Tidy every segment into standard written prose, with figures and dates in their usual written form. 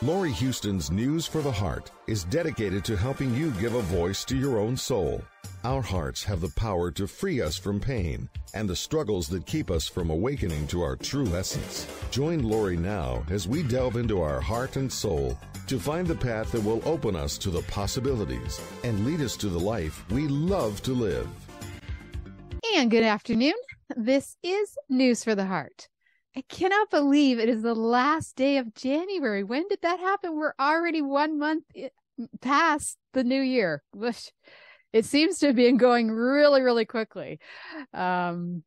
Laurie Huston's News for the Heart is dedicated to helping you give a voice to your own soul. Our hearts have the power to free us from pain and the struggles that keep us from awakening to our true essence. Join Laurie now as we delve into our heart and soul to find the path that will open us to the possibilities and lead us to the life we love to live. And good afternoon. This is News for the Heart. I cannot believe it is the last day of January. When did that happen? We're already 1 month past the new year. It seems to have been going really, really quickly. So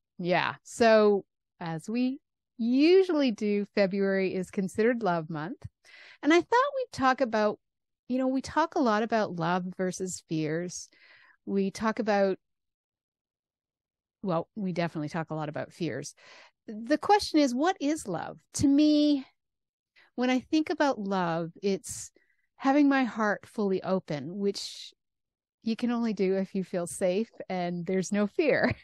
as we usually do, February is considered Love Month. And I thought we'd talk about, we talk a lot about love versus fears. We definitely talk a lot about fears. The question is, what is love? To me, when I think about love, it's having my heart fully open, which you can only do if you feel safe and there's no fear.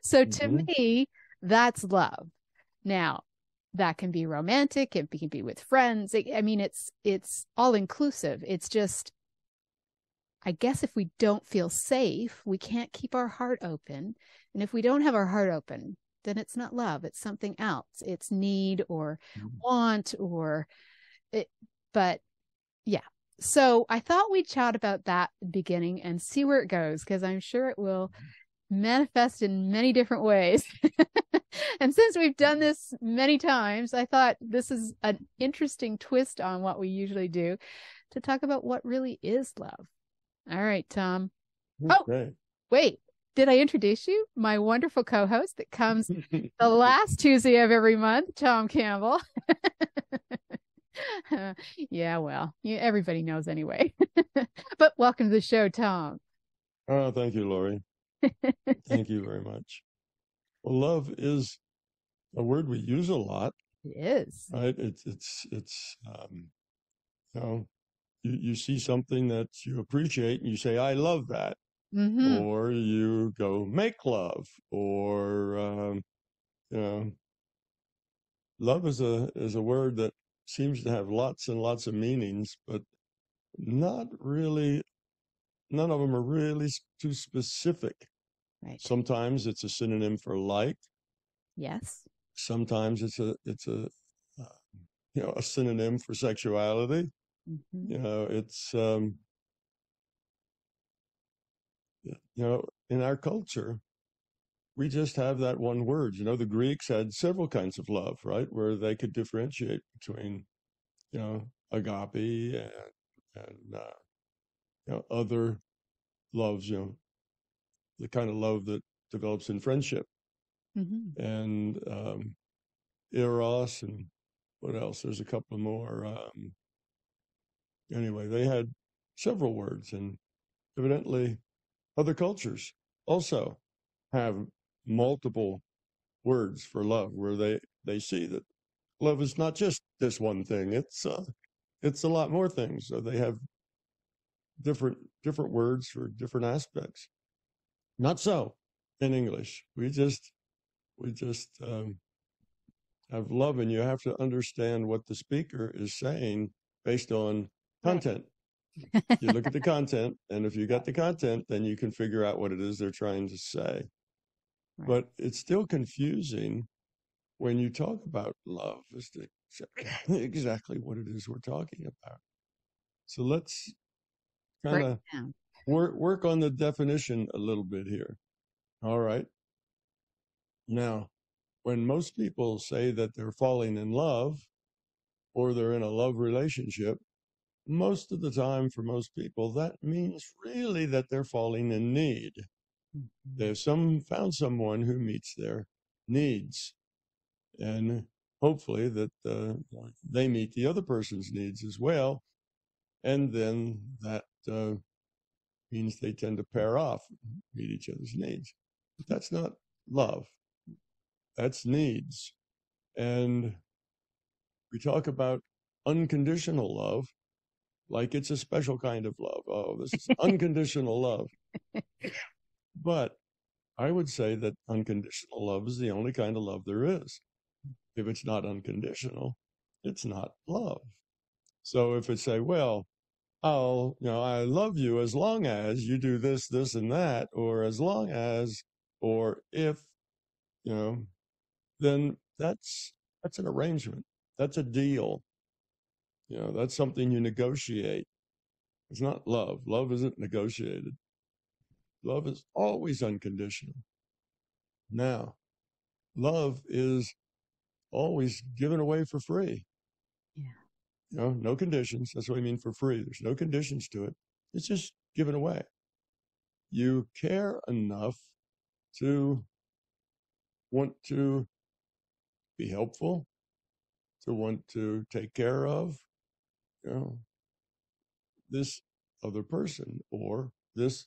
So to me, that's love. Now, that can be romantic. It can be with friends. It's all inclusive. It's just, I guess if we don't feel safe, we can't keep our heart open. And if we don't have our heart open, then it's not love. It's something else. It's need or want So I thought we'd chat about that at the beginning and see where it goes, because I'm sure it will manifest in many different ways. And since we've done this many times, I thought this is an interesting twist on what we usually do to talk about what really is love. All right, Tom. Okay. Oh, wait. Did I introduce you? My wonderful co-host that comes the last Tuesday of every month, Tom Campbell. Everybody knows anyway. But welcome to the show, Tom. Oh, thank you, Laurie. Thank you very much. Well, love is a word we use a lot. It is. Right? You see something that you appreciate and you say, I love that. Mm-hmm. Or you go make love, or love is a word that seems to have lots and lots of meanings, but none of them are really too specific. Right. Sometimes it's a synonym for like. Yes. Sometimes it's a synonym for sexuality. Mm-hmm. It's in our culture, we just have that one word. The Greeks had several kinds of love, right? Where they could differentiate between, agape and other loves, the kind of love that develops in friendship. Mm-hmm. And eros, and what else? There's a couple more. Anyway, they had several words, and evidently other cultures also have multiple words for love, where they see that love is not just this one thing. It's a lot more things. So they have different words for different aspects. Not so in English. We just have love, and you have to understand what the speaker is saying based on content. Right. You look at the content, and if you got the content, then you can figure out what it is they're trying to say. Right. But it's still confusing when you talk about love as to exactly what it is we're talking about. So let's kind of work on the definition a little bit here. All right. Now, when most people say that they're falling in love or they're in a love relationship, most of the time for most people, that means really that they're falling in need. Mm-hmm. They've found someone who meets their needs, and hopefully that they meet the other person's needs as well. And then that means they tend to pair off, meet each other's needs. But that's not love. That's needs. And we talk about unconditional love like it's a special kind of love. Oh, this is unconditional love. But I would say that unconditional love is the only kind of love there is. If it's not unconditional, it's not love. So if it say, well, I love you as long as you do this, this, and that, or as long as, or if, then that's an arrangement. That's a deal. That's something you negotiate. It's not love. Love isn't negotiated. Love is always unconditional. Now, love is always given away for free. Yeah. No conditions. That's what I mean for free. There's no conditions to it. It's just given away. You care enough to want to be helpful, to want to take care of, this other person or this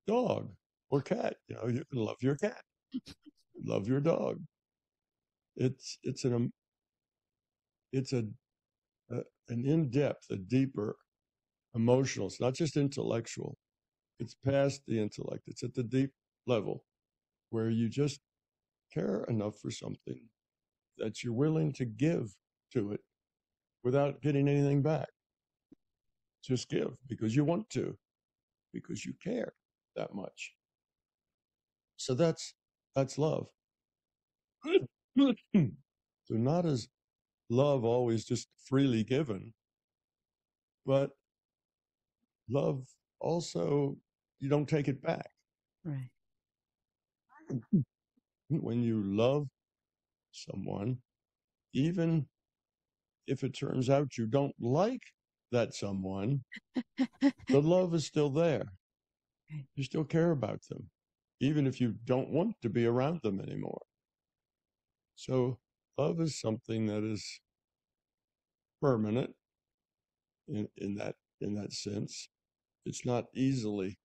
dog or cat. You can love your cat, love your dog. It's an in-depth, a deeper emotional. It's not just intellectual. It's past the intellect. It's at the deep level where you just care enough for something that you're willing to give to it without getting anything back. Just give because you want to, because you care that much. So that's love. So not as love always just freely given, but love also, you don't take it back. Right. When you love someone, even if it turns out you don't like that someone, the love is still there. You still care about them, even if you don't want to be around them anymore. So love is something that is permanent in that sense. It's not easily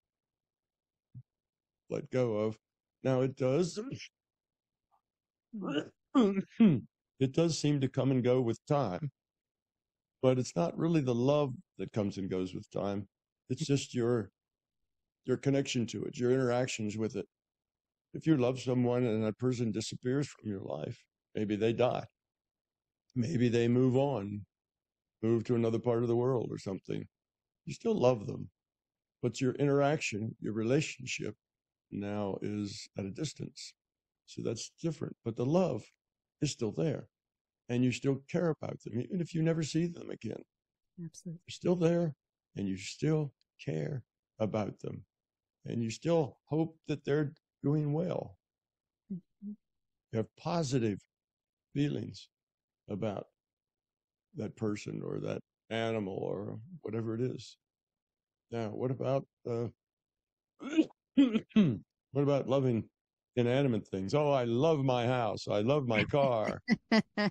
let go of. Now it does it does seem to come and go with time, but it's not really the love that comes and goes with time. It's just your connection to it, your interactions with it. If you love someone and that person disappears from your life, maybe they die, maybe they move on, move to another part of the world or something, you still love them, but your interaction, your relationship now is at a distance. So that's different, but the love is still there and you still care about them, even if you never see them again. Absolutely. You're still there and you still care about them and you still hope that they're doing well. Mm-hmm. You have positive feelings about that person or that animal or whatever it is. Now, what about what about loving inanimate things? Oh, I love my house. I love my car.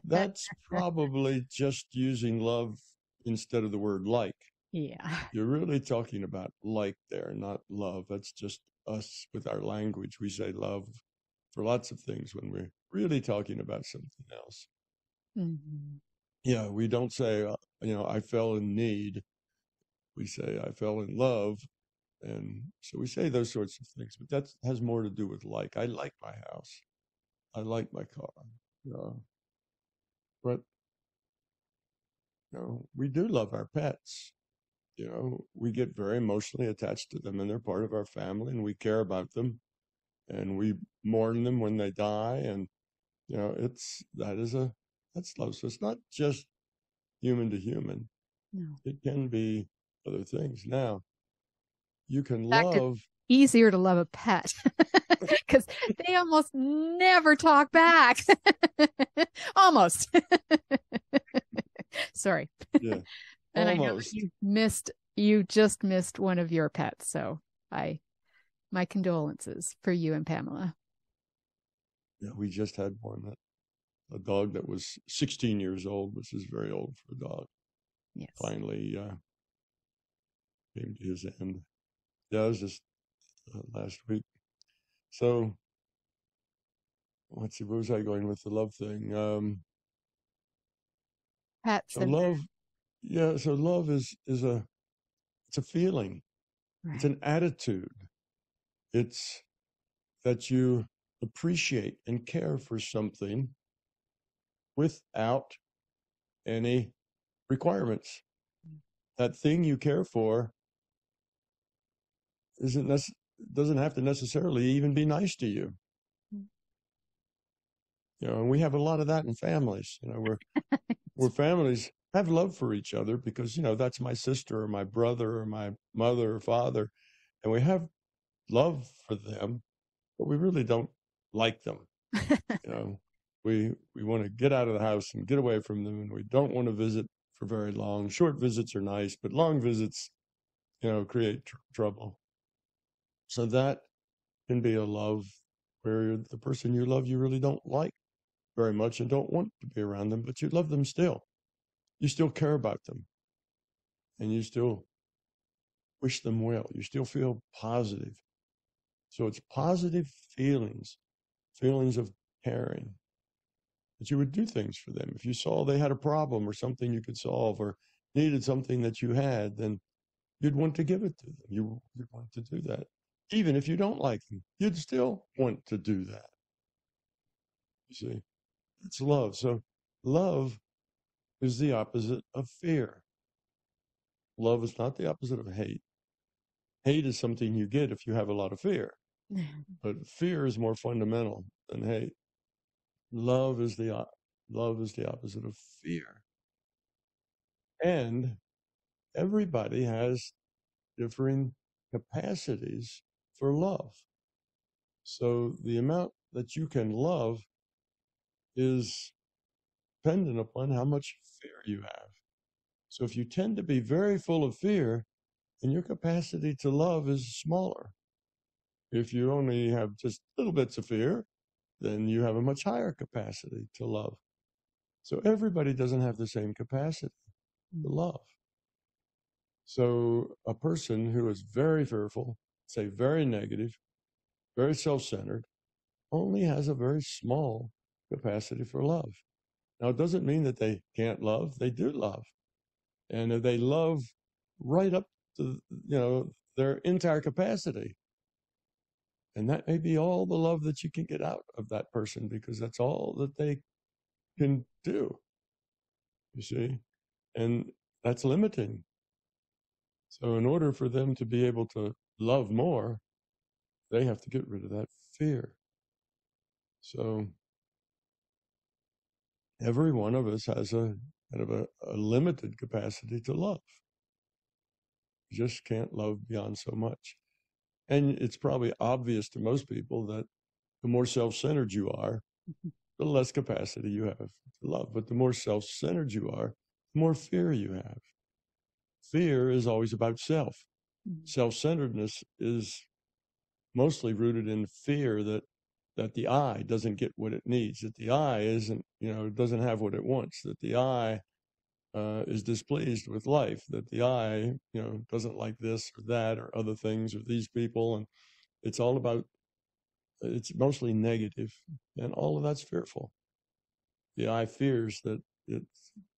That's probably just using love instead of the word like. Yeah. You're really talking about like there, not love. That's just us with our language. We say love for lots of things when we're really talking about something else. Mm-hmm. Yeah, we don't say, I fell in need. We say, I fell in love. And so we say those sorts of things, but that has more to do with like. I like my house. I like my car. But, we do love our pets. We get very emotionally attached to them and they're part of our family and we care about them and we mourn them when they die. And, that's love. So it's not just human to human. No. It can be other things. Now, you can In fact, love. it's easier to love a pet because they almost never talk back. Almost. Sorry. Yeah. And Almost. I know you just missed one of your pets. So my condolences for you and Pamela. Yeah, we just had one, a dog that was 16 years old, which is very old for a dog. Yes. Finally came to his end. Yeah, it was just last week. So, let's see, where was I going with the love thing? Pets So and love, yeah. So love is it's a feeling. right. It's an attitude. It's that you appreciate and care for something without any requirements. that thing you care for doesn't have to necessarily even be nice to you. You know, and we have a lot of that in families. You know, where families have love for each other because, you know, that's my sister or my brother or my mother or father, and we have love for them, but we really don't like them. You know, we want to get out of the house and get away from them, and we don't want to visit for very long. Short visits are nice, but long visits, you know, create trouble. So that can be a love where the person you love you really don't like very much and don't want to be around them, but you love them still. You still care about them, and you still wish them well. You still feel positive. So it's positive feelings of caring, that you would do things for them. If you saw they had a problem or something you could solve or needed something that you had, then you'd want to give it to them. You'd want to do that. Even if you don't like them, you'd still want to do that. You see, it's love. So love is the opposite of fear. Love is not the opposite of hate. Hate is something you get if you have a lot of fear. But fear is more fundamental than hate. Love is the opposite of fear. And everybody has differing capacities for love. So the amount that you can love is dependent upon how much fear you have. So if you tend to be very full of fear, then your capacity to love is smaller. If you only have just little bits of fear, then you have a much higher capacity to love. So everybody doesn't have the same capacity to love. So a person who is very fearful, say very negative, very self-centered, only has a very small capacity for love. Now, it doesn't mean that they can't love. They do love. And they love right up to, you know, their entire capacity. And that may be all the love that you can get out of that person because that's all that they can do, you see? And that's limiting. So in order for them to be able to love more, they have to get rid of that fear. So every one of us has a kind of a limited capacity to love. You just can't love beyond so much. And it's probably obvious to most people that the more self-centered you are, the less capacity you have to love. But the more self-centered you are, the more fear you have. Fear is always about self. Self-centeredness is mostly rooted in fear that the I doesn't get what it needs, that the I isn't, you know, doesn't have what it wants, that the I is displeased with life, that the I, you know, doesn't like this or that or other things or these people. And it's all about, it's mostly negative, and all of that's fearful. The I fears that it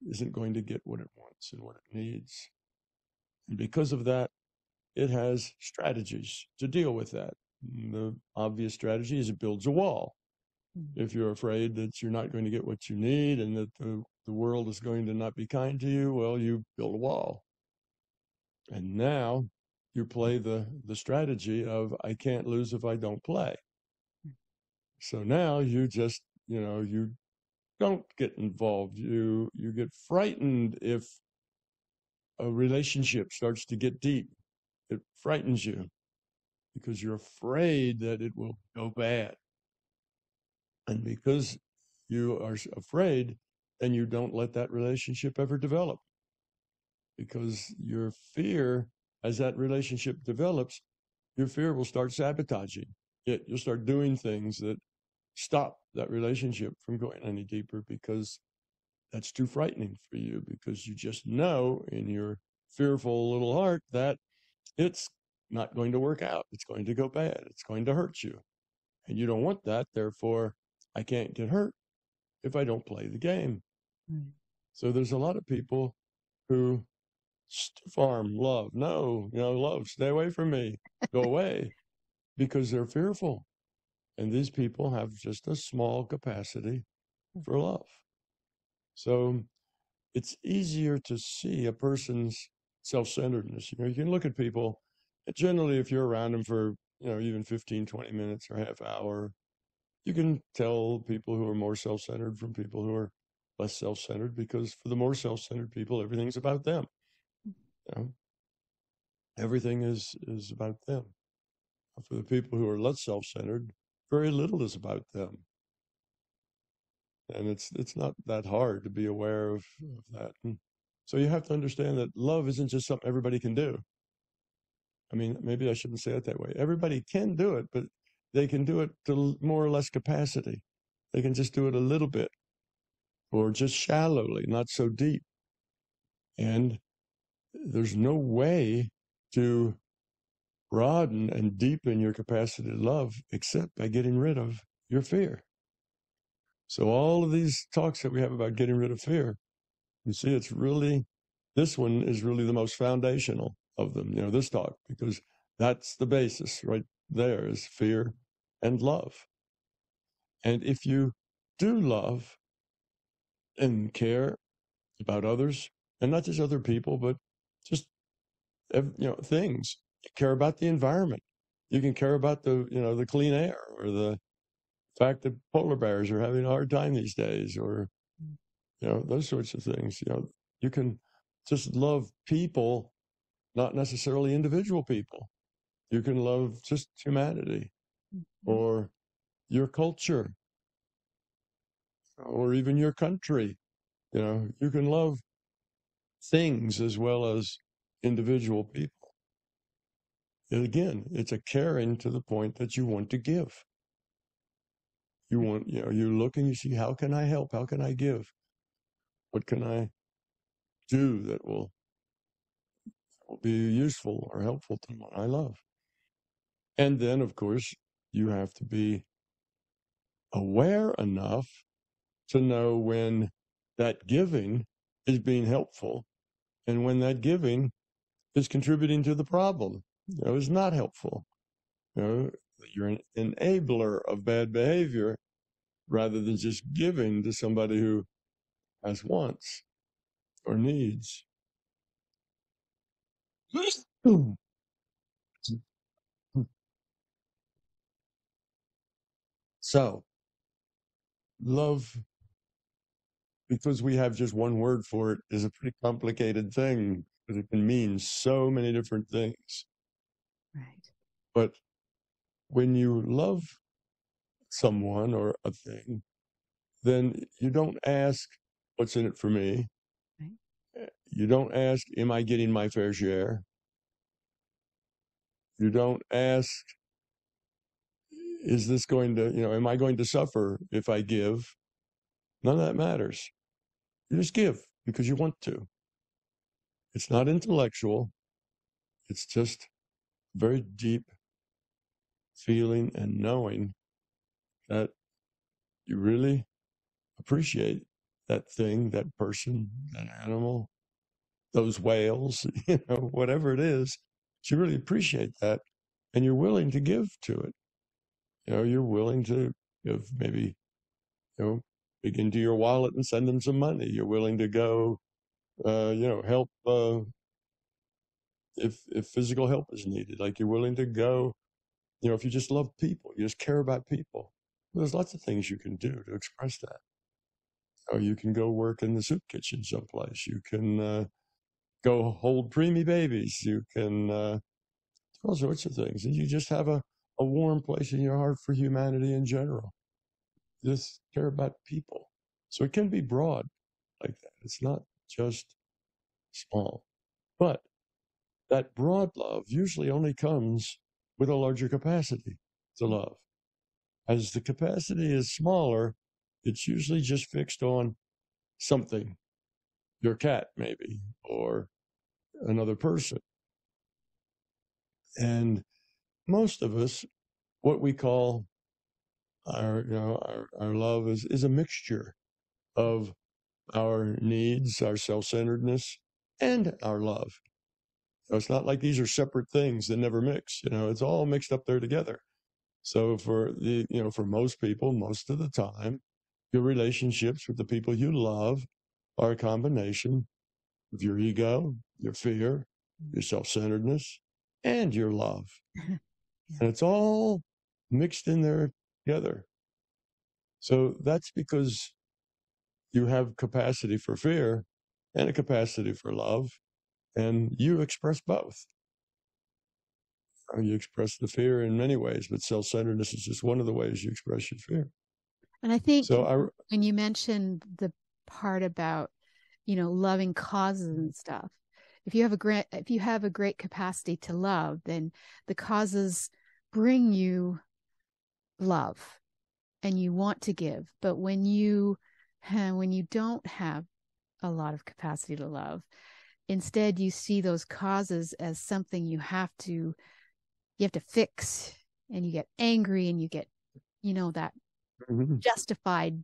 isn't going to get what it wants and what it needs. And because of that, it has strategies to deal with that. And the obvious strategy is it builds a wall. If you're afraid that you're not going to get what you need and that the world is going to not be kind to you, well, you build a wall. And now you play the strategy of I can't lose if I don't play. So now you just, you know, you don't get involved. You get frightened if a relationship starts to get deep. It frightens you because you're afraid that it will go bad. And because you are afraid, then you don't let that relationship ever develop. Because your fear, as that relationship develops, your fear will start sabotaging it. You'll start doing things that stop that relationship from going any deeper because that's too frightening for you, because you just know in your fearful little heart that it's not going to work out. It's going to go bad. It's going to hurt you. And you don't want that. Therefore, I can't get hurt if I don't play the game. So there's a lot of people who stiff arm love. No, you know, love, stay away from me. Go away, because they're fearful. And these people have just a small capacity for love. So it's easier to see a person's self-centeredness. You can look at people, and generally, if you're around them for, even 15, 20 minutes or half hour, you can tell people who are more self-centered from people who are less self-centered, because for the more self-centered people, everything's about them. Everything is about them. For the people who are less self-centered, very little is about them. And it's not that hard to be aware of that. And so you have to understand that love isn't just something everybody can do. I mean, maybe I shouldn't say it that way. Everybody can do it, but they can do it to more or less capacity. They can just do it a little bit, or just shallowly, not so deep. And there's no way to broaden and deepen your capacity to love except by getting rid of your fear. So all of these talks that we have about getting rid of fear, you see, this one is really the most foundational of them, this talk, because that's the basis right there, is fear and love. And if you do love and care about others, and not just other people, but just, things, you care about the environment. You can care about the clean air, or the fact that polar bears are having a hard time these days, or, those sorts of things. You can just love people, not necessarily individual people. You can love just humanity, or your culture, or even your country. You can love things as well as individual people. And again, it's a caring to the point that you want to give. You want, you look and you see, how can I help? How can I give? What can I do that will be useful or helpful to what I love? And then, of course, you have to be aware enough to know when that giving is being helpful, and when that giving is contributing to the problem, is not helpful. You're an enabler of bad behavior rather than just giving to somebody who has wants or needs. So, love, because we have just one word for it, is a pretty complicated thing, because it can mean so many different things. Right. But when you love someone or a thing, then you don't ask, what's in it for me? Right. You don't ask, am I getting my fair share? You don't ask, is this going to, am I going to suffer if I give? None of that matters. You just give because you want to. It's not intellectual. It's just very deep feeling and knowing that you really appreciate that thing, that person, that animal, those whales, whatever it is. You really appreciate that, and you're willing to give to it. You're willing to give, maybe, dig into your wallet and send them some money. You're willing to go, help if physical help is needed. Like, you're willing to go, if you just love people, you just care about people. Well, there's lots of things you can do to express that. You can go work in the soup kitchen someplace. You can go hold preemie babies. You can all sorts of things. And you just have a warm place in your heart for humanity in general. Just care about people. So it can be broad like that. It's not just small. But that broad love usually only comes with a larger capacity to love. As the capacity is smaller, it's usually just fixed on something, your cat maybe, or another person. And most of us, what we call our love is a mixture of our needs, our self-centeredness, and our love. It's not like these are separate things that never mix. It's all mixed up there together. So for most people, most of the time, your relationships with the people you love are a combination of your ego, your fear, your self-centeredness, and your love. Yeah. And it's all mixed in there together. So that's because you have capacity for fear and a capacity for love, and you express both. You express the fear in many ways, but self-centeredness is just one of the ways you express your fear. And I think So when you mentioned the part about, loving causes and stuff, if you have a great capacity to love, then the causes bring you love and you want to give. But when you don't have a lot of capacity to love, instead you see those causes as something you have to fix, and you get angry and you get, that justified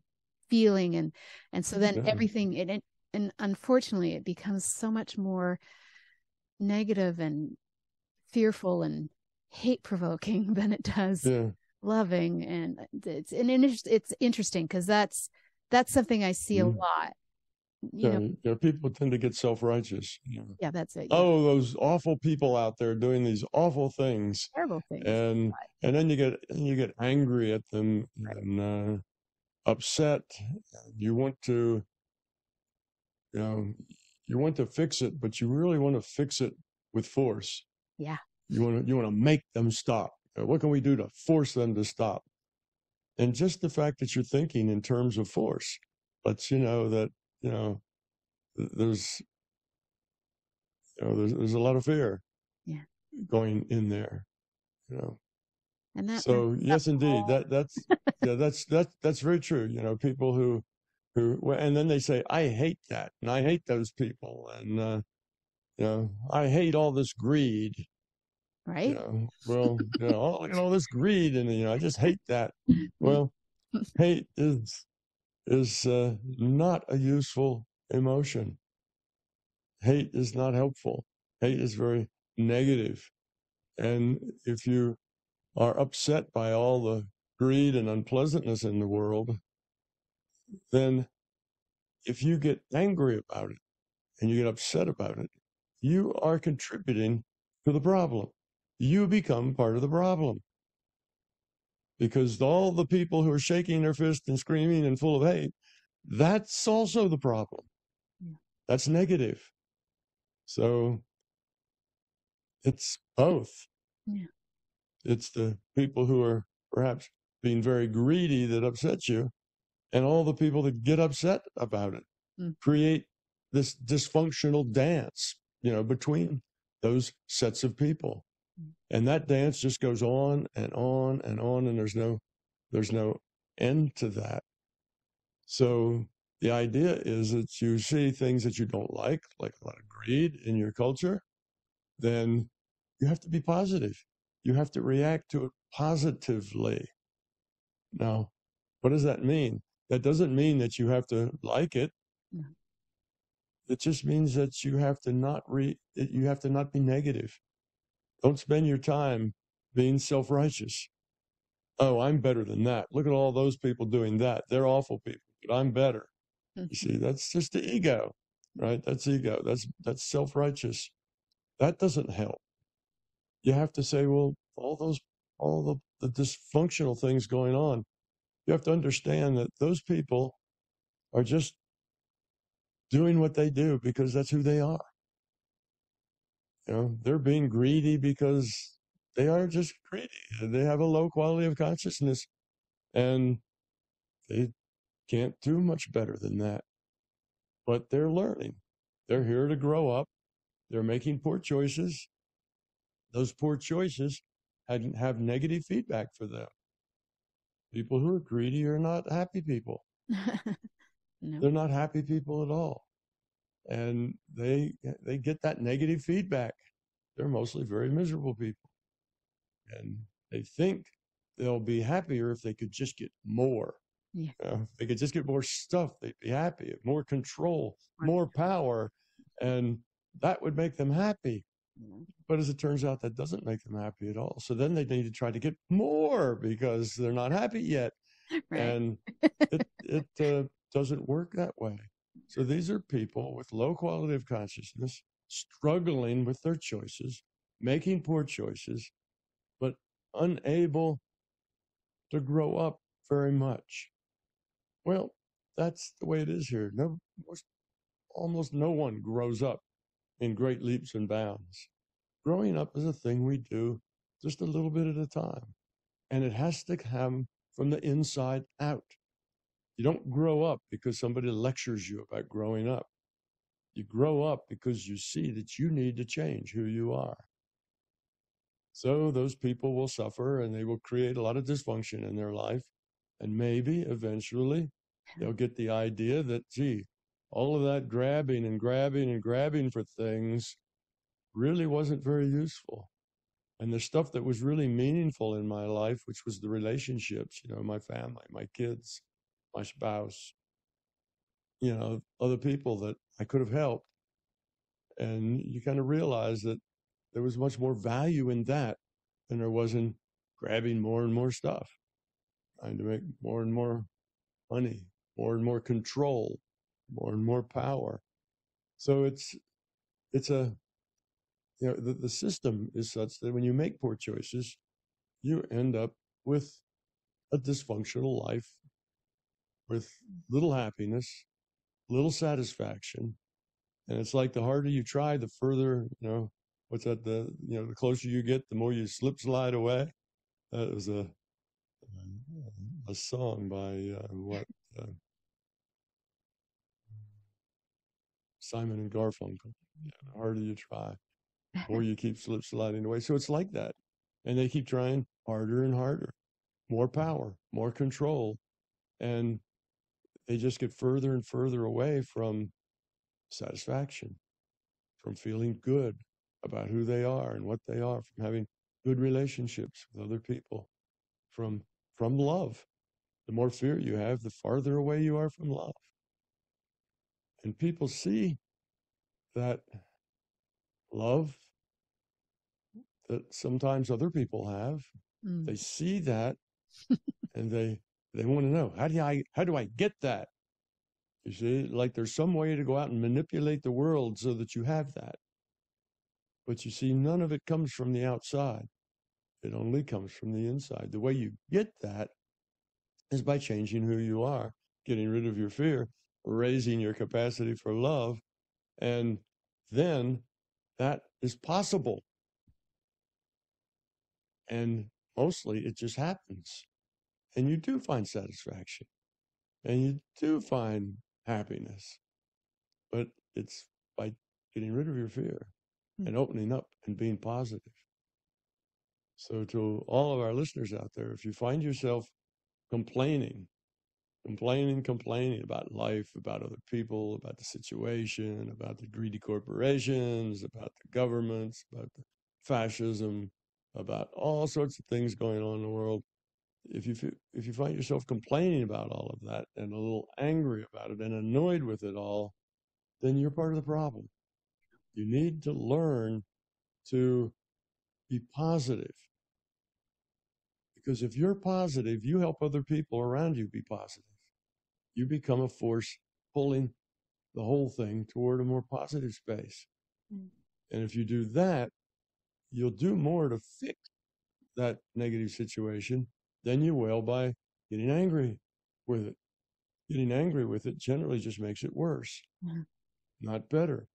feeling. And so then everything, and unfortunately it becomes so much more negative and fearful and hate provoking than it does loving. And it's interesting because that's something I see a lot. People tend to get self-righteous. Yeah, that's it. Oh, those awful people out there doing these awful things, terrible things, and then you get angry at them and upset. You want to fix it, but you really want to fix it with force. Yeah. You want to make them stop. What can we do to force them to stop? And just the fact that you're thinking in terms of force lets you know that there's a lot of fear going in there. And that, so yes, indeed, that's very true. People who and then they say, I hate that, and I hate those people, and I hate all this greed. Right. Well, look at all this greed, and I just hate that. Well, hate is not a useful emotion. Hate is not helpful. Hate is very negative. And if you are upset by all the greed and unpleasantness in the world, then if you get angry about it and you get upset about it, you are contributing to the problem. You become part of the problem. Because all the people who are shaking their fist and screaming and full of hate, that's also the problem. That's negative. So it's both. Yeah. It's the people who are perhaps being very greedy that upset you, and all the people that get upset about it create this dysfunctional dance, between those sets of people. And that dance just goes on and on and on, and there's no end to that. So the idea is that you see things that you don't like a lot of greed in your culture, then you have to be positive. You have to react to it positively. Now, what does that mean? That doesn't mean that you have to like it. No. It just means that you have to not be negative. Don't spend your time being self-righteous. Oh, I'm better than that. Look at all those people doing that. They're awful people, but I'm better. You see, that's just the ego, right? That's ego. That's self-righteous. That doesn't help. You have to say, well, all the dysfunctional things going on, you have to understand that those people are just doing what they do because that's who they are. They're being greedy because they are just greedy. They have a low quality of consciousness, and they can't do much better than that. But they're learning. They're here to grow up. They're making poor choices. Those poor choices have negative feedback for them. People who are greedy are not happy people. No. They're not happy people at all. And they get that negative feedback. They're mostly very miserable people. And they think they'll be happier if they could just get more. Yeah. If they could just get more stuff, they'd be happy. More control, more power, and that would make them happy. But as it turns out, that doesn't make them happy at all. So then they need to try to get more because they're not happy yet. Right. And it doesn't work that way. So these are people with low quality of consciousness struggling with their choices, making poor choices, but unable to grow up very much. Well, that's the way it is here. Almost no one grows up in great leaps and bounds. Growing up is a thing we do just a little bit at a time. And it has to come from the inside out. You don't grow up because somebody lectures you about growing up. You grow up because you see that you need to change who you are. So those people will suffer and they will create a lot of dysfunction in their life. And maybe eventually they'll get the idea that, gee, all of that grabbing and grabbing and grabbing for things really wasn't very useful. And the stuff that was really meaningful in my life, which was the relationships, my family, my kids, my spouse, other people that I could have helped. And you kind of realize that there was much more value in that than there was in grabbing more and more stuff, trying to make more and more money, more and more control, more and more power. So the system is such that when you make poor choices, you end up with a dysfunctional life with little happiness, little satisfaction. And it's like the harder you try, the further, the closer you get, the more you slide away. That was a song by Simon and Garfunkel. The harder you try, the more you keep sliding away. So it's like that. And they keep trying harder and harder, more power, more control. And they just get further and further away from satisfaction, from feeling good about who they are and what they are, from having good relationships with other people, from love. The more fear you have, the farther away you are from love. And people see that love that sometimes other people have. They see that and they want to know, how do I get that? You see, like there's some way to go out and manipulate the world so that you have that. But you see, none of it comes from the outside. It only comes from the inside. The way you get that is by changing who you are, getting rid of your fear, raising your capacity for love. And then that is possible. And mostly it just happens. And you do find satisfaction. And you do find happiness. But it's by getting rid of your fear and opening up and being positive. So to all of our listeners out there, if you find yourself complaining about life, about other people, about the situation, about the greedy corporations, about the governments, about the fascism, about all sorts of things going on in the world, if you find yourself complaining about all of that and a little angry about it and annoyed with it all, then you're part of the problem. You need to learn to be positive. Because if you're positive, you help other people around you be positive. You become a force pulling the whole thing toward a more positive space. And if you do that, you'll do more to fix that negative situation than you will by getting angry with it. Getting angry with it generally just makes it worse, not better.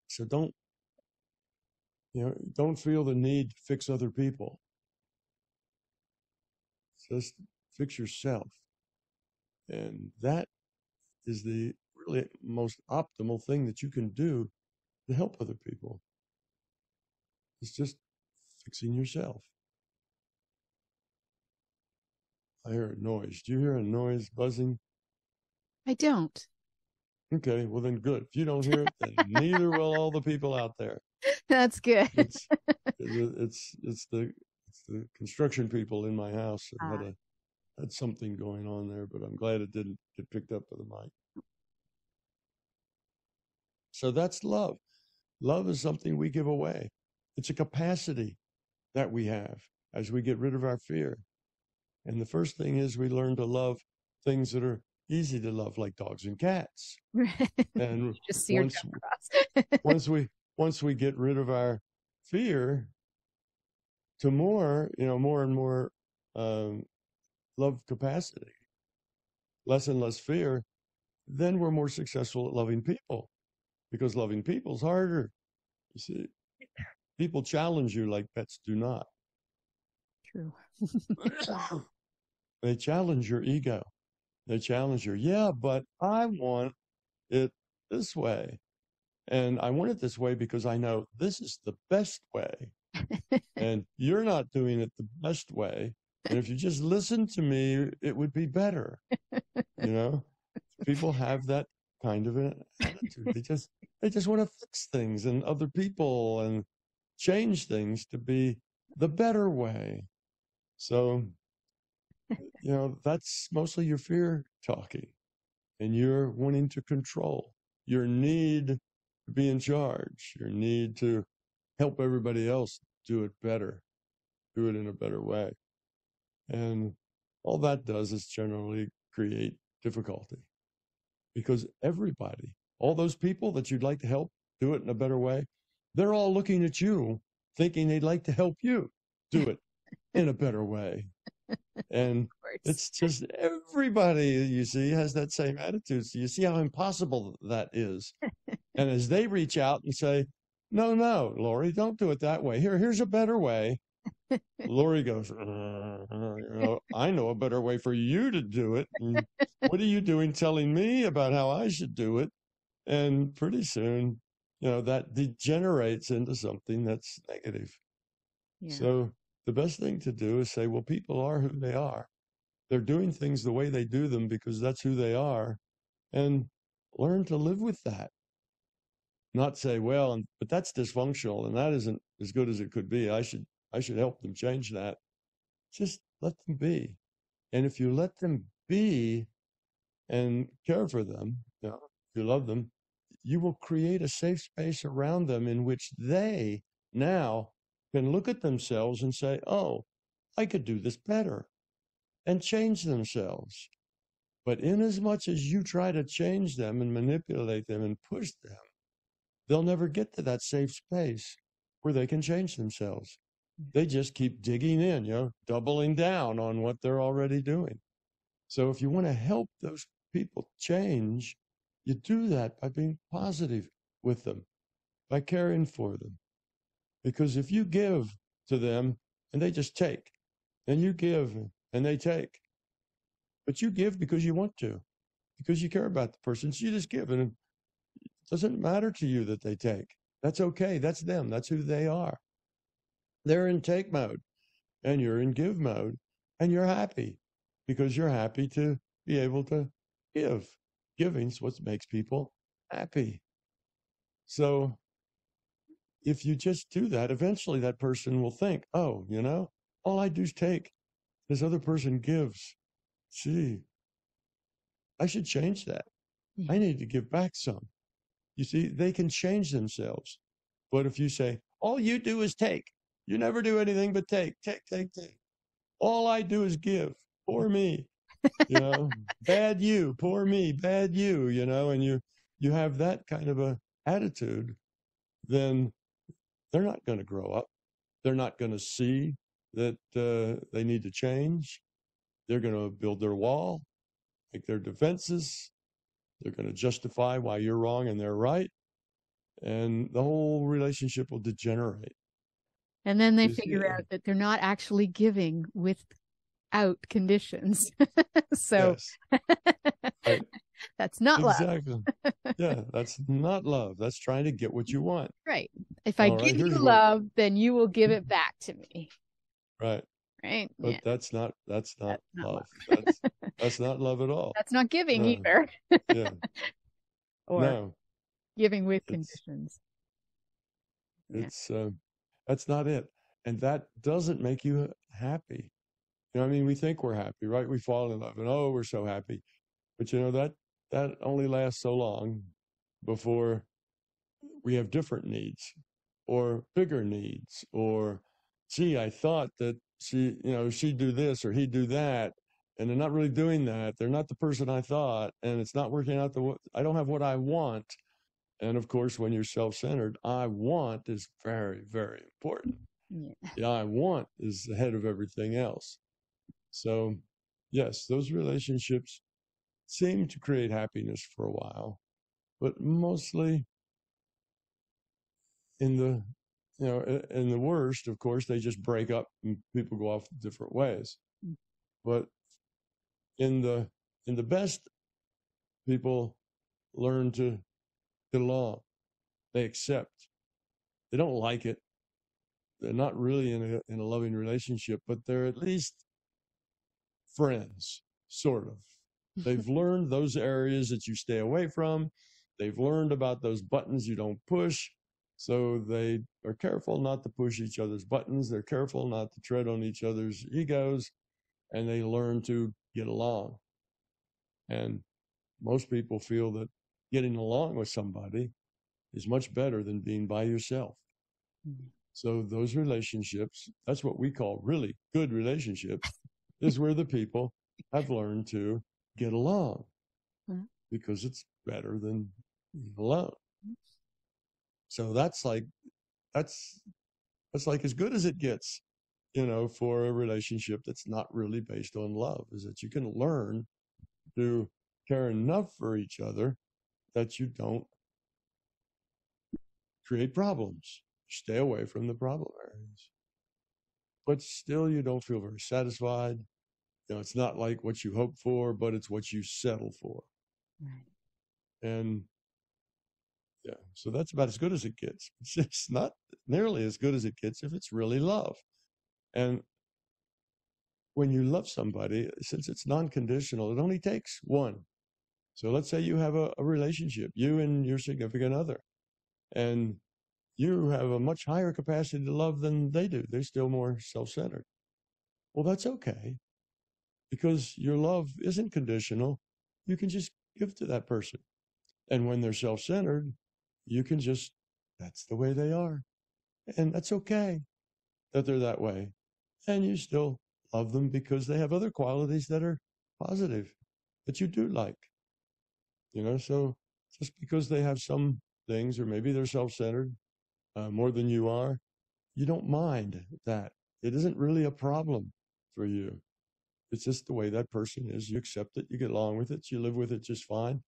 So don't feel the need to fix other people. Just fix yourself. And that is the really most optimal thing that you can do to help other people. It's just fixing yourself. I hear a noise. Do you hear a noise buzzing? I don't. Okay, well then good. If you don't hear it, then neither will all the people out there. That's good. It's the construction people in my house that had something going on there, but I'm glad it didn't get picked up with a mic. So that's love. Love is something we give away. It's a capacity that we have as we get rid of our fear. And the first thing is we learn to love things that are easy to love like dogs and cats. And just see your once across. once we get rid of our fear to more and more love capacity, less and less fear, then we're more successful at loving people, because loving people is harder. You see, people challenge you like pets do not. True. They challenge your ego. They challenge your, yeah, but I want it this way. And I want it this way because I know this is the best way. And you're not doing it the best way. And if you just listen to me, it would be better. People have that kind of an attitude. They just want to fix things and other people and change things to be the better way. So, that's mostly your fear talking, and you're wanting to control, your need to be in charge, your need to help everybody else do it better, do it in a better way. And all that does is generally create difficulty, because everybody, all those people that you'd like to help do it in a better way, they're all looking at you thinking they'd like to help you do it in a better way. And it's just everybody, you see, has that same attitude. So you see how impossible that is. And as they reach out and say, no, Laurie, don't do it that way. Here's a better way. Laurie goes, I know a better way for you to do it. And what are you doing telling me about how I should do it? And pretty soon, that degenerates into something that's negative. Yeah. So the best thing to do is say, well, people are who they are. They're doing things the way they do them because that's who they are, and learn to live with that. Not say, well, but that's dysfunctional and that isn't as good as it could be. I should help them change that. Just let them be. And if you let them be and care for them, if you love them, you will create a safe space around them in which they now can look at themselves and say, oh, I could do this better, and change themselves. But inasmuch as you try to change them and manipulate them and push them, they'll never get to that safe space where they can change themselves. They just keep digging in, doubling down on what they're already doing. So if you want to help those people change, you do that by being positive with them, by caring for them. Because if you give to them and they just take, and you give and they take, but you give because you want to, because you care about the person, so you just give, and it doesn't matter to you that they take. That's okay. That's them. That's who they are. They're in take mode, and you're in give mode, and you're happy because you're happy to be able to give. Giving's what makes people happy. So if you just do that, eventually that person will think, oh, all I do is take. This other person gives. Gee, I should change that. I need to give back some. You see, they can change themselves. But if you say, all you do is take, you never do anything but take. All I do is give. Poor me. Bad you, poor me, bad you, and you have that kind of a attitude, then they're not going to grow up. They're not going to see that they need to change. They're going to build their wall, make their defenses. They're going to justify why you're wrong and they're right. And the whole relationship will degenerate. And then they figure out that they're not actually giving without conditions. So right. That's not love. Exactly. Yeah, that's not love. That's trying to get what you want. Right. If I give you love, then you will give it back to me. Right. Right. But yeah. that's not love. That's not love at all. That's not giving either. Yeah. Or giving with conditions. It's that's not it. And that doesn't make you happy. We think we're happy, right? We fall in love and we're so happy. But that only lasts so long before we have different needs or bigger needs, or gee, I thought that she'd do this or he'd do that. and they're not really doing that. They're not the person I thought, and it's not working out I don't have what I want. And of course, when you're self-centered, I want is very, very important. Yeah. The I want is the head of everything else. So, yes, those relationships seem to create happiness for a while, but mostly in the worst, of course, they just break up and people go off different ways. But in the best, people learn to get along. They accept. They don't like it. They're not really in a loving relationship, but they're at least friends, sort of. They've learned those areas that you stay away from. They've learned about those buttons you don't push. So they are careful not to push each other's buttons. They're careful not to tread on each other's egos, and they learn to get along. And most people feel that getting along with somebody is much better than being by yourself. Mm-hmm. So those relationships, that's what we call really good relationships, is where the people have learned to get along, because it's better than being alone. So that's like as good as it gets, for a relationship that's not really based on love, is that you can learn to care enough for each other that you don't create problems. Stay away from the problem areas. But still, you don't feel very satisfied. It's not like what you hope for, but it's what you settle for. Right. And yeah, so that's about as good as it gets. It's just not nearly as good as it gets if it's really love. And when you love somebody, since it's non-conditional, it only takes one. So let's say you have a relationship, you and your significant other, and you have a much higher capacity to love than they do. They're still more self-centered. Well, that's okay, because your love isn't conditional. You can just give to that person. And when they're self-centered, you can just, that's the way they are. And that's okay that they're that way. And you still love them because they have other qualities that are positive that you do like. So just because they have some things, or maybe they're self-centered more than you are, you don't mind that. It isn't really a problem for you. It's just the way that person is. You accept it, you get along with it, you live with it just fine,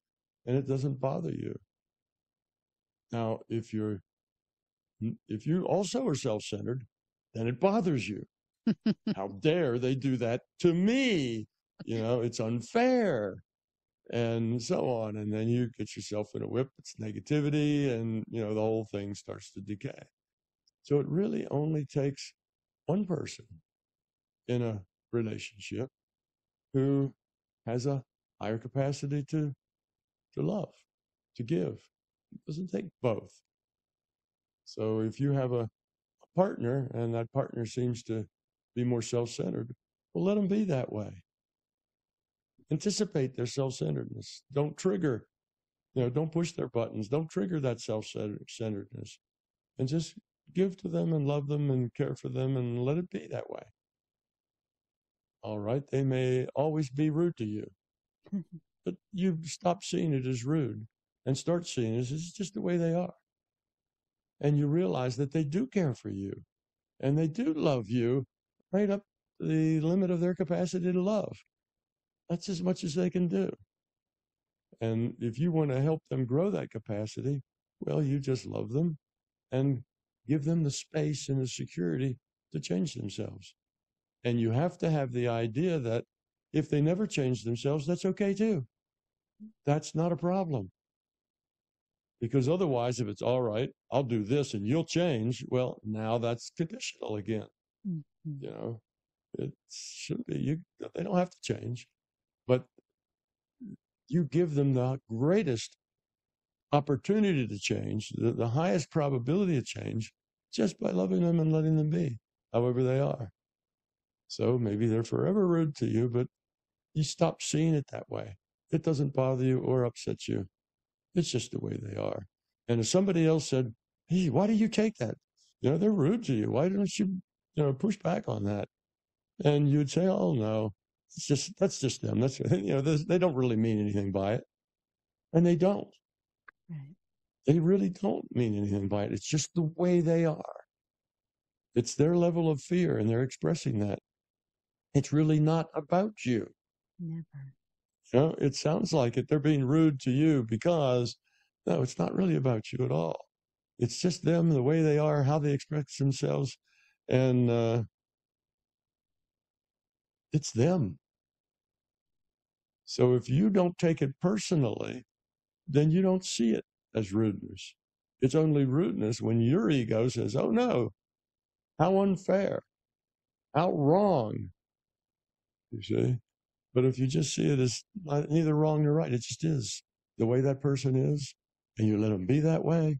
and it doesn't bother you. Now, if you also are self-centered, then it bothers you. How dare they do that to me? It's unfair, and so on. And then you get yourself in a whip. It's negativity, and the whole thing starts to decay. So it really only takes one person in a relationship who has a higher capacity to love, to give. It doesn't take both. So if you have a partner and that partner seems to be more self-centered, well, let them be that way. Anticipate their self-centeredness. Don't trigger, don't push their buttons. Don't trigger that self-centeredness. And just give to them and love them and care for them and let it be that way. All right, they may always be rude to you, but you stop seeing it as rude and start seeing it as just the way they are. And you realize that they do care for you and they do love you right up to the limit of their capacity to love. That's as much as they can do. And if you want to help them grow that capacity, well, you just love them and give them the space and the security to change themselves. And you have to have the idea that if they never change themselves, that's okay too. That's not a problem. Because otherwise, if it's all right, I'll do this and you'll change, well, now that's conditional again. Mm-hmm. It should be, they don't have to change, but you give them the greatest opportunity to change, the highest probability of change, just by loving them and letting them be, however they are. So maybe they're forever rude to you, but you stop seeing it that way. It doesn't bother you or upset you. It's just the way they are. And if somebody else said, hey, why do you take that? They're rude to you. Why don't you, push back on that? And you'd say, oh, no, that's just them. That's, they don't really mean anything by it, and they don't. Right. They really don't mean anything by it. It's just the way they are. It's their level of fear, and they're expressing that. It's really not about you. Never. It sounds like it. They're being rude to you because, no, it's not really about you at all. It's just them, the way they are, how they express themselves, and it's them. So if you don't take it personally, then you don't see it as rudeness. It's only rudeness when your ego says, oh no, how unfair, how wrong, you see? But if you just see it as neither wrong nor right, it just is the way that person is, and you let them be that way,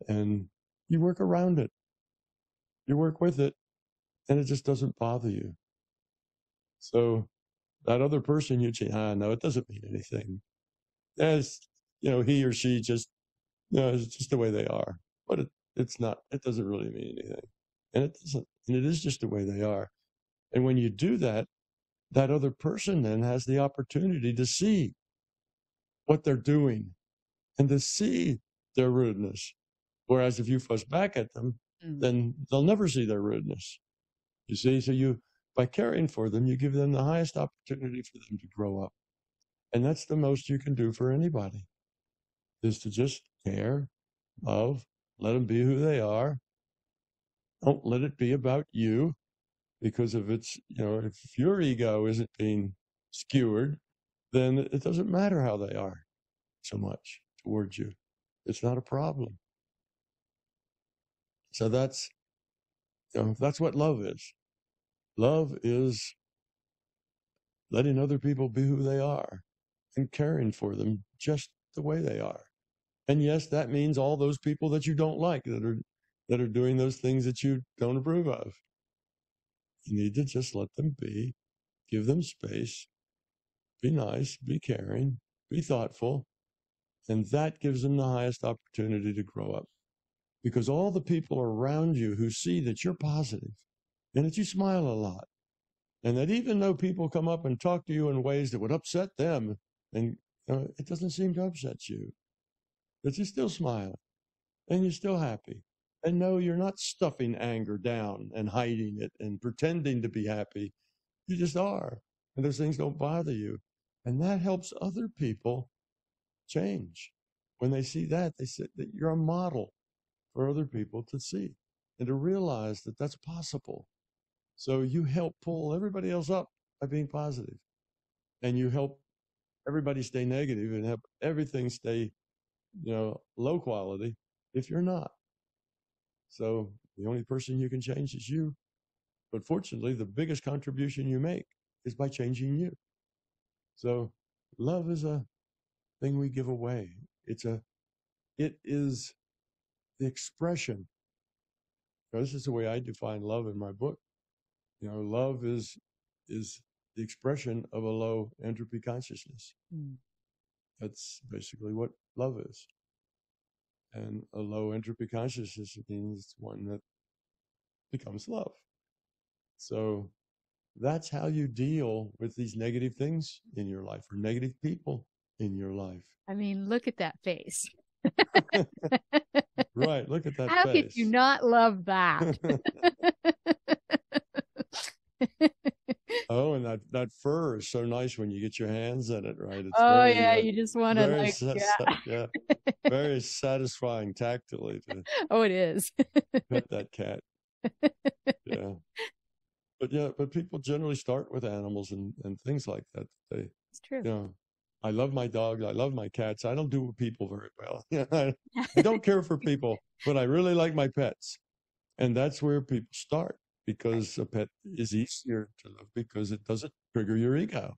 and you work around it. You work with it, and it just doesn't bother you. So that other person, you'd say, no, it doesn't mean anything. As, he or she just, it's just the way they are. But it's not, it doesn't really mean anything. And it doesn't, and it is just the way they are. And when you do that, that other person then has the opportunity to see what they're doing and to see their rudeness. Whereas if you fuss back at them, then they'll never see their rudeness. You see, so by caring for them, you give them the highest opportunity for them to grow up. And that's the most you can do for anybody, is to just care, love, let them be who they are. Don't let it be about you, because if if your ego isn't being skewered, then it doesn't matter how they are so much towards you. It's not a problem. So that's what love is. Love is letting other people be who they are and caring for them just the way they are. And yes, that means all those people that you don't like, that are doing those things that you don't approve of. You need to just let them be, give them space, be nice, be caring, be thoughtful, and that gives them the highest opportunity to grow up. Because all the people around you who see that you're positive and that you smile a lot, and that even though people come up and talk to you in ways that would upset them, and it doesn't seem to upset you, but you still smile and you're still happy. And no, you're not stuffing anger down and hiding it and pretending to be happy. You just are. And those things don't bother you. And that helps other people change. When they see that, they say that you're a model for other people to see and to realize that that's possible. So you help pull everybody else up by being positive. And you help everybody stay negative and help everything stay, low quality if you're not. So the only person you can change is you. But fortunately, the biggest contribution you make is by changing you. So love is a thing we give away. It is the expression. Now, this is the way I define love in my book. Love is the expression of a low entropy consciousness. That's basically what love is. And a low entropy consciousness means one that becomes love. So that's how you deal with these negative things in your life, or negative people in your life. I mean, look at that face. Right. Look at that How face. could you not love that? Oh, and that fur is so nice when you get your hands in it, right? It's You just want to very satisfying tactily to Oh, it is. pet that cat. Yeah. But people generally start with animals and things like that. It's true. I love my dog. I love my cats. I don't do with people very well. I don't care for people, but I really like my pets. And that's where people start, because a pet is easier to love because it doesn't trigger your ego.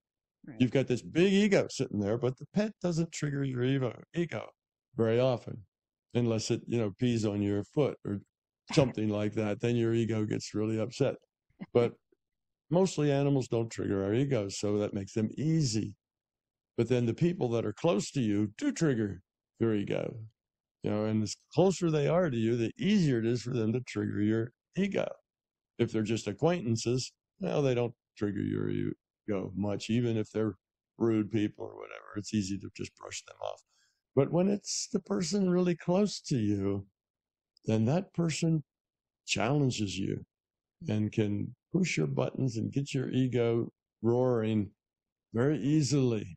Right. You've got this big ego sitting there, but the pet doesn't trigger your ego very often, unless it, pees on your foot or something like that. Then your ego gets really upset. But mostly animals don't trigger our egos, so that makes them easy. But then the people that are close to you do trigger your ego. And the closer they are to you, the easier it is for them to trigger your ego. If they're just acquaintances, they don't trigger your go much, even if they're rude people or whatever. It's easy to just brush them off. But when it's the person really close to you, then that person challenges you and can push your buttons and get your ego roaring very easily,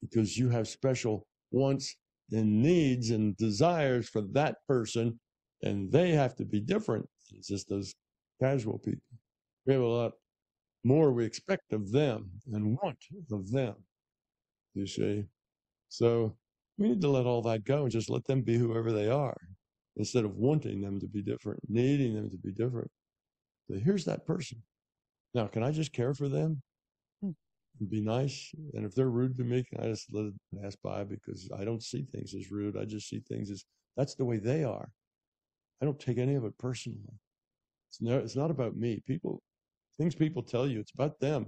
because you have special wants and needs and desires for that person, and they have to be different than just those casual people. We have a lot more we expect of them and want of them, you see. So we need to let all that go and just let them be whoever they are, instead of wanting them to be different, needing them to be different. So here's that person. Now, can I just care for them and be nice? And if they're rude to me, can I just let it pass by, because I don't see things as rude. I just see things as, that's the way they are. I don't take any of it personally. It's not about me. Things people tell you, it's about them.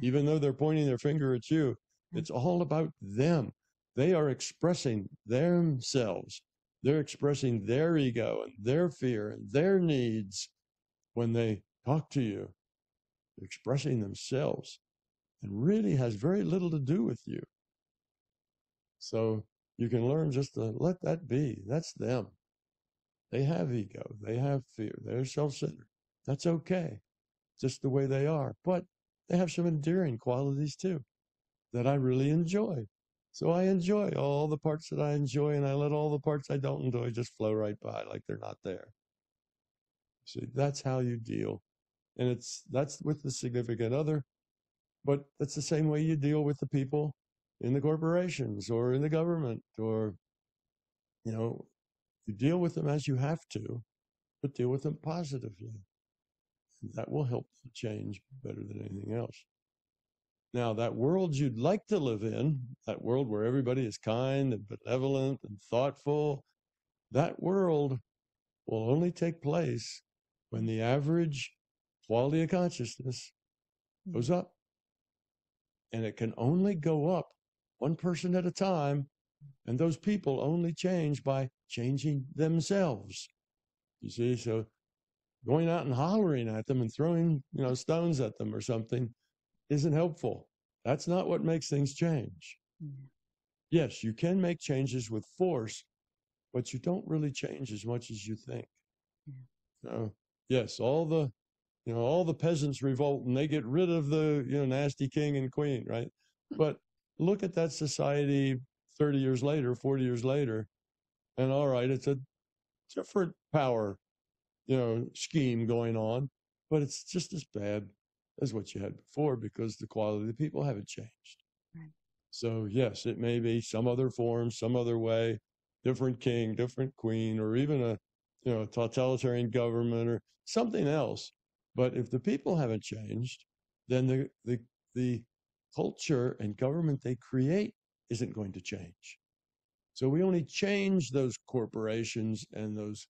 Even though they're pointing their finger at you, it's all about them. They are expressing themselves. They're expressing their ego and their fear and their needs when they talk to you. They're expressing themselves, and really has very little to do with you. So you can learn just to let that be. That's them. They have ego. They have fear. They're self-centered. That's okay. Just the way they are. But they have some endearing qualities too that I really enjoy. So I enjoy all the parts that I enjoy, and I let all the parts I don't enjoy just flow right by like they're not there. See, that's how you deal. And that's with the significant other, but that's the same way you deal with the people in the corporations or in the government, or, you deal with them as you have to, but deal with them positively. That will help you change better than anything else. Now, that world you'd like to live in, that world where everybody is kind and benevolent and thoughtful, that world will only take place when the average quality of consciousness goes up. And it can only go up one person at a time, and those people only change by changing themselves. You see, so going out and hollering at them and throwing, stones at them or something isn't helpful. That's not what makes things change. Yes, you can make changes with force, but you don't really change as much as you think. Yes, all the peasants revolt and they get rid of the, nasty king and queen, right? But look at that society 30 years later, 40 years later, and all right, it's a different power, scheme going on, but it's just as bad as what you had before, because the quality of the people haven't changed. Right. So yes, it may be some other form, some other way, different king, different queen, or even a totalitarian government or something else. But if the people haven't changed, then the culture and government they create isn't going to change. So we only change those corporations and those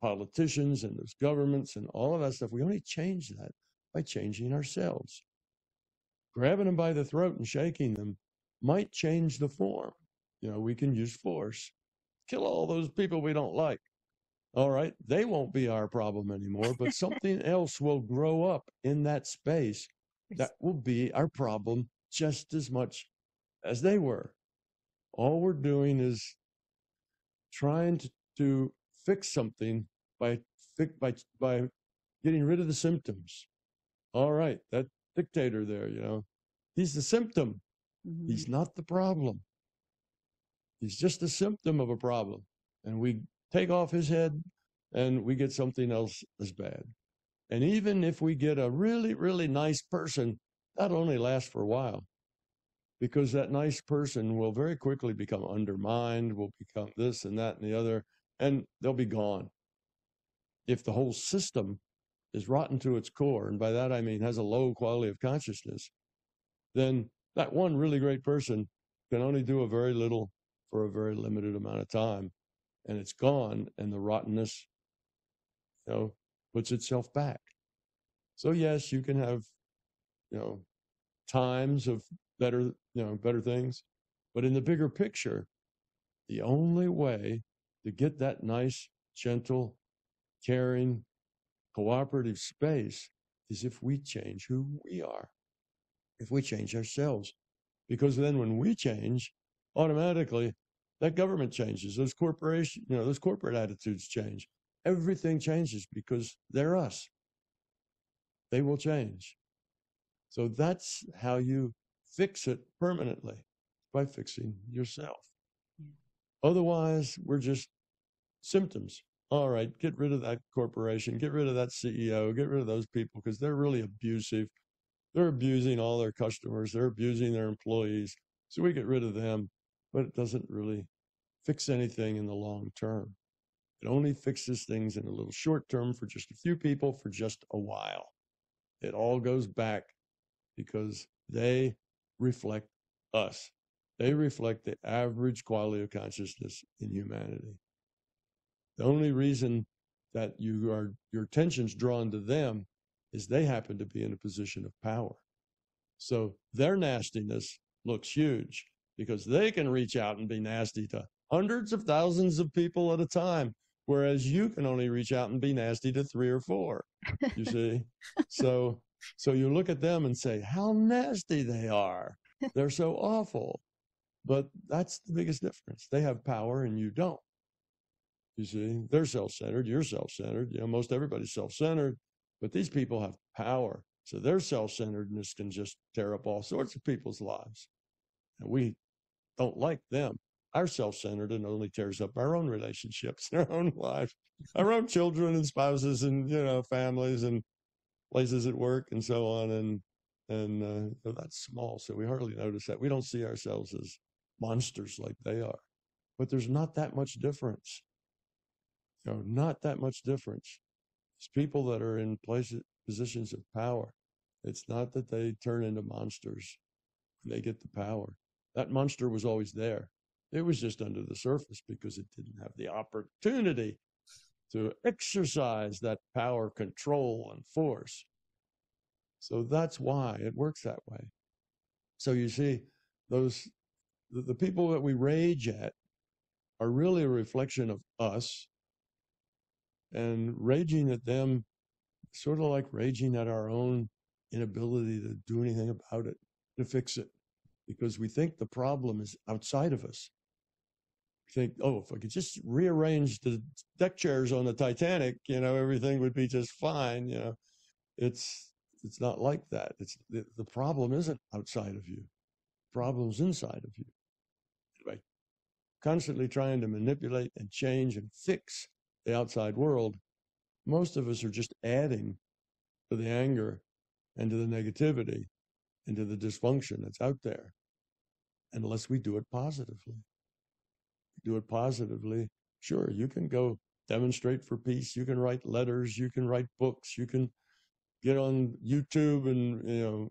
politicians and those governments and all of that stuff. We only change that by changing ourselves. Grabbing them by the throat and shaking them might change the form. We can use force. Kill all those people we don't like. All right, they won't be our problem anymore, but something else will grow up in that space that will be our problem just as much as they were. All we're doing is trying to fix something by getting rid of the symptoms. All right, that dictator there, he's the symptom. Mm-hmm. He's not the problem. He's just a symptom of a problem. And we take off his head and we get something else as bad. And even if we get a really, really nice person, that only lasts for a while, because that nice person will very quickly become undermined, will become this and that and the other, and they'll be gone. If the whole system is rotten to its core, and by that I mean has a low quality of consciousness, then that one really great person can only do a very little for a very limited amount of time, and it's gone, and the rottenness, puts itself back. So yes, you can have, times of better things, but in the bigger picture, the only way to get that nice, gentle, caring, cooperative space is if we change who we are. if we change ourselves. Because then when we change, automatically that government changes, those corporation, those corporate attitudes change. Everything changes because they're us. They will change. So that's how you fix it permanently, by fixing yourself. Otherwise, we're just symptoms. All right, get rid of that corporation, get rid of that CEO, get rid of those people because they're really abusive. They're abusing all their customers. They're abusing their employees. So we get rid of them, but it doesn't really fix anything in the long term. It only fixes things in a little short term for just a few people for just a while. It all goes back because they reflect us. They reflect the average quality of consciousness in humanity. The only reason that your attention's drawn to them is they happen to be in a position of power. So their nastiness looks huge because they can reach out and be nasty to hundreds of thousands of people at a time, whereas you can only reach out and be nasty to 3 or 4, you see? So you look at them and say, how nasty they are. They're so awful. But that's the biggest difference. They have power and you don't. You see, they're self-centered, you're self-centered. Most everybody's self-centered, but these people have power. So their self-centeredness can just tear up all sorts of people's lives. And we don't like them. Our self-centered and only tears up our own relationships, our own lives, our own children and spouses and, families and places at work and so on. And that's small. So we hardly notice that. We don't see ourselves as monsters like they are. But there's not that much difference. Not that much difference. It's people that are in positions of power. It's not that they turn into monsters when they get the power. That monster was always there. It was just under the surface because it didn't have the opportunity to exercise that power, control, and force. So that's why it works that way. So you see, the people that we rage at are really a reflection of us, and raging at them sort of like raging at our own inability to do anything about it, to fix it, because we think the problem is outside of us. We think, if I could just rearrange the deck chairs on the Titanic, everything would be just fine. It's not like that. The problem isn't outside of you. The problem's inside of you. By constantly trying to manipulate and change and fix the outside world, most of us are just adding to the anger and to the negativity and to the dysfunction that's out there, unless we do it positively. Do it positively. Sure, you can go demonstrate for peace. You can write letters. You can write books. You can get on YouTube and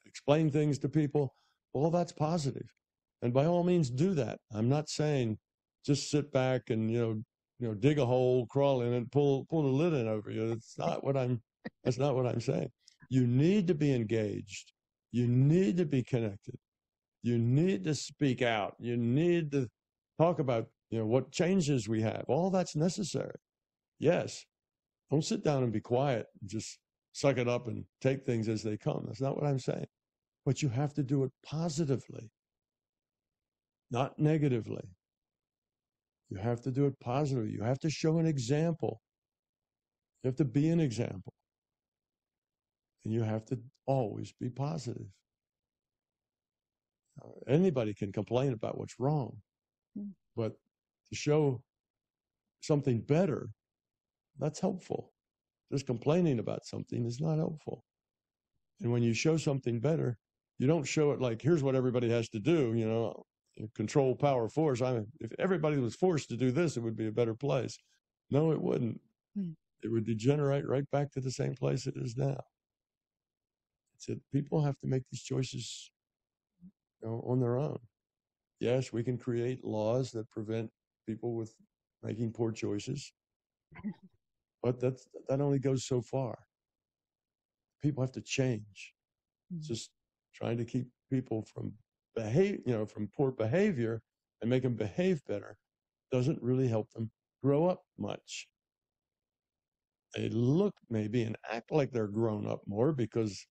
explain things to people. All that's positive, and by all means do that. I'm not saying just sit back and dig a hole, crawl in it, pull the lid in over you. That's not what I'm saying. You need to be engaged. You need to be connected. You need to speak out. You need to talk about what changes we have. All that's necessary. Yes. Don't sit down and be quiet and just suck it up and take things as they come. That's not what I'm saying. But you have to do it positively, not negatively. You have to do it positively. You have to show an example. You have to be an example. And you have to always be positive. Anybody can complain about what's wrong, but to show something better, that's helpful. Just complaining about something is not helpful. And when you show something better, you don't show it like, here's what everybody has to do, control, power, force. If everybody was forced to do this, it would be a better place. No, it wouldn't. It would degenerate right back to the same place it is now. People have to make these choices on their own. Yes, we can create laws that prevent people with making poor choices, but that only goes so far. People have to change. Just trying to keep people from from poor behavior and make them behave better doesn't really help them grow up much. They look maybe and act like they're grown up more because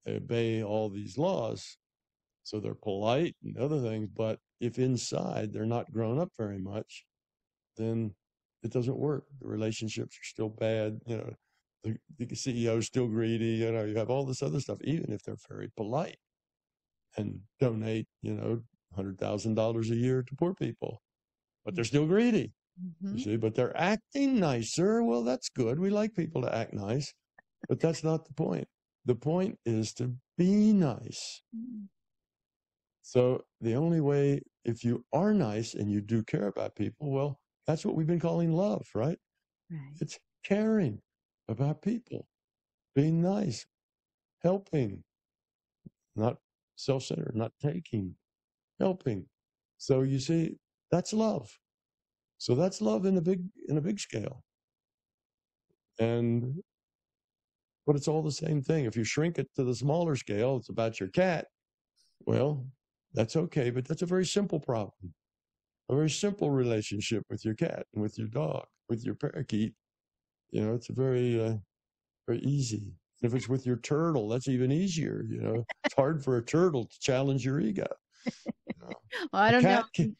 They obey all these laws. So they're polite and other things. But if inside they're not grown up very much, then it doesn't work. The relationships are still bad. The CEO is still greedy. You have all this other stuff, even if they're very polite and donate, $100,000 a year to poor people, but they're still greedy. Mm-hmm. You see, but they're acting nicer. Well, that's good. We like people to act nice, but that's not the point. The point is to be nice. Mm-hmm. So the only way, if you are nice and you do care about people, well, that's what we've been calling love, right? Right. It's caring about people, being nice, helping, not self-centered, not taking, helping. So you see, that's love. So that's love in a big scale. But it's all the same thing. If you shrink it to the smaller scale, it's about your cat. Well, that's okay, but that's a very simple problem. A very simple relationship with your cat and with your dog, with your parakeet. It's a very, very easy. If it's with your turtle, that's even easier. It's hard for a turtle to challenge your ego. Well, I don't know. You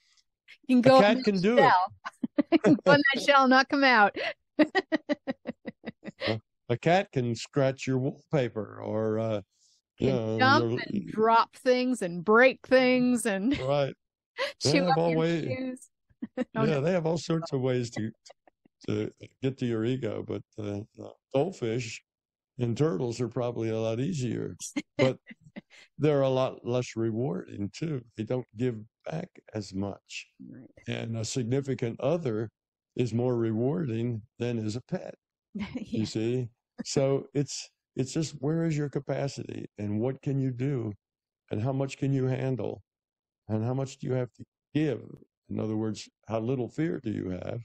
can go a cat can do it. Go in that shell and not come out. A cat can scratch your wallpaper or jump and drop things and break things and right. chew up your shoes. They have all sorts of ways to get to your ego, but goldfish and turtles are probably a lot easier, but they're a lot less rewarding too. They don't give back as much. Right. And a significant other is more rewarding than is a pet. You see? So it's just, where is your capacity and what can you do and how much can you handle and how much do you have to give? In other words, how little fear do you have?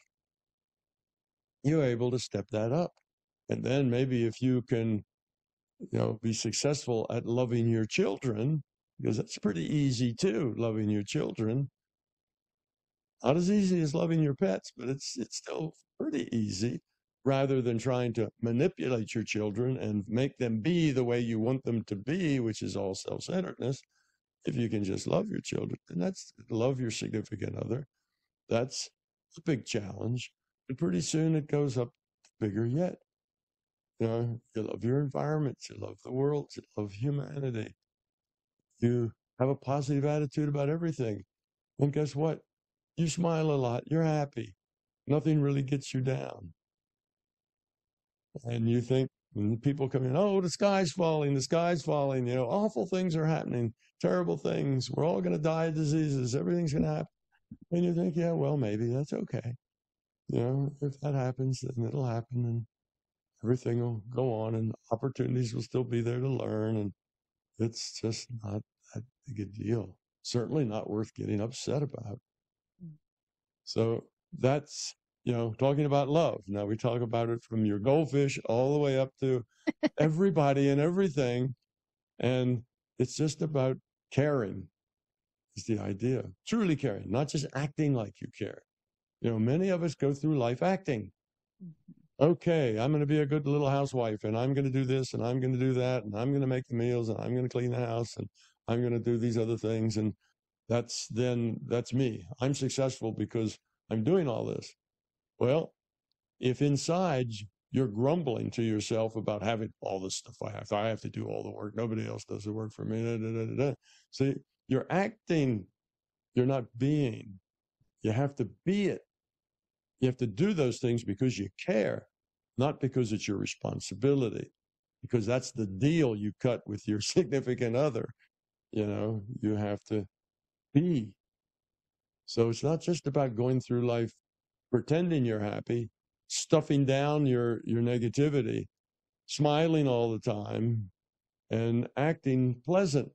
You're able to step that up. And then maybe if you can, be successful at loving your children, because that's pretty easy too, loving your children. Not as easy as loving your pets, but it's still pretty easy, rather than trying to manipulate your children and make them be the way you want them to be, which is all self-centeredness. If you can just love your children, and that's love your significant other, that's a big challenge. But pretty soon it goes up bigger yet. You love your environment, you love the world, you love humanity. You have a positive attitude about everything. And guess what? You smile a lot, you're happy. Nothing really gets you down. And you think, when people come in, oh, the sky's falling, awful things are happening, terrible things. We're all going to die of diseases. Everything's going to happen. And you think, yeah, well, maybe that's okay. If that happens, then it'll happen and everything will go on and opportunities will still be there to learn. And it's just not that big a deal. Certainly not worth getting upset about. So that's, talking about love. Now we talk about it from your goldfish all the way up to everybody and everything. And it's just about caring is the idea. Truly caring, not just acting like you care. Many of us go through life acting. Okay, I'm going to be a good little housewife and I'm going to do this and I'm going to do that and I'm going to make the meals and I'm going to clean the house and I'm going to do these other things. And that's me. I'm successful because I'm doing all this. Well, if inside you're grumbling to yourself about having all this stuff I have to do all the work. Nobody else does the work for me. See, you're acting, you're not being. You have to be it. You have to do those things because you care, not because it's your responsibility, because that's the deal you cut with your significant other. You have to be. So it's not just about going through life pretending you're happy, stuffing down your negativity, smiling all the time, and acting pleasant.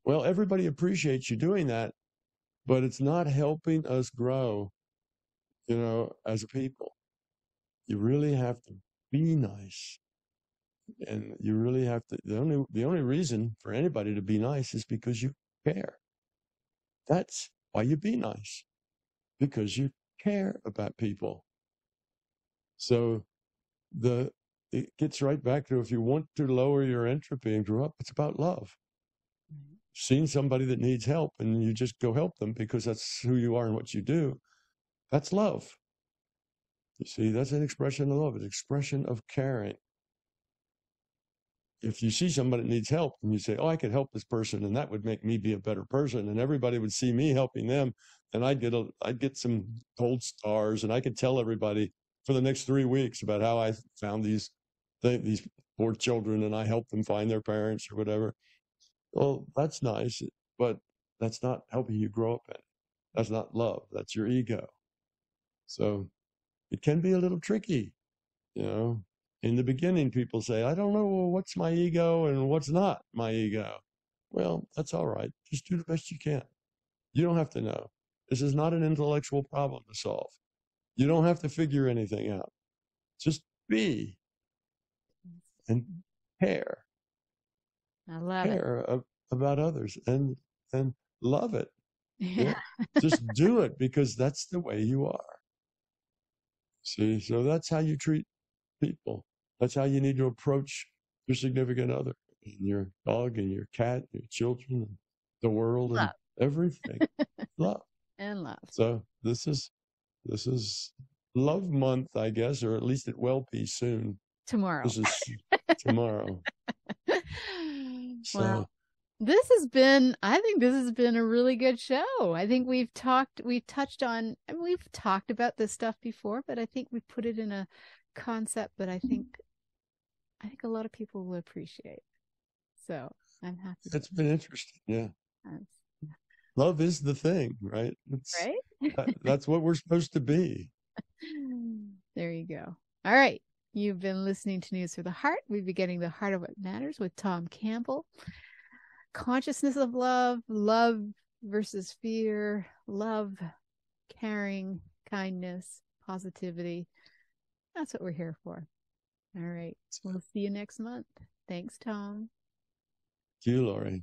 Well, everybody appreciates you doing that, but it's not helping us grow, as a people. You really have to be nice. And you really have to, the only reason for anybody to be nice is because you care. That's why you be nice, because you care about people. So the it gets right back to, if you want to lower your entropy and grow up, it's about love. Seeing somebody that needs help and you just go help them because that's who you are and what you do, that's love. You see, that's an expression of love, an expression of caring. If you see somebody that needs help and you say, oh, I could help this person and that would make me be a better person, and everybody would see me helping them, and I'd get some gold stars, and I could tell everybody for the next 3 weeks about how I found these poor children and I helped them find their parents or whatever. Well, that's nice, but that's not helping you grow up in it. That's not love. That's your ego. So it can be a little tricky, you know. In the beginning, people say, I don't know what's my ego and what's not my ego. Well, that's all right. Just do the best you can. You don't have to know. This is not an intellectual problem to solve. You don't have to figure anything out. Just be and care. I love it. About others and love it. Yeah. Just do it because that's the way you are. See, so that's how you treat people. That's how you need to approach your significant other, and your dog, and your cat, your children, and the world, Love. and everything. Love. And love. So this is Love Month, I guess, or at least it will be soon. Tomorrow. This is tomorrow. Well, I think this has been a really good show. I think we've talked about this stuff before, but I think we put it in a concept that I think a lot of people will appreciate. So I'm happy. It's been interesting. Yeah. Love is the thing, right? Right? That's what we're supposed to be. There you go. All right. You've been listening to News for the Heart. We've been getting the heart of what matters with Tom Campbell. Consciousness of love, love versus fear, love, caring, kindness, positivity. That's what we're here for. All right. We'll see you next month. Thanks, Tom. Thank you, Laurie.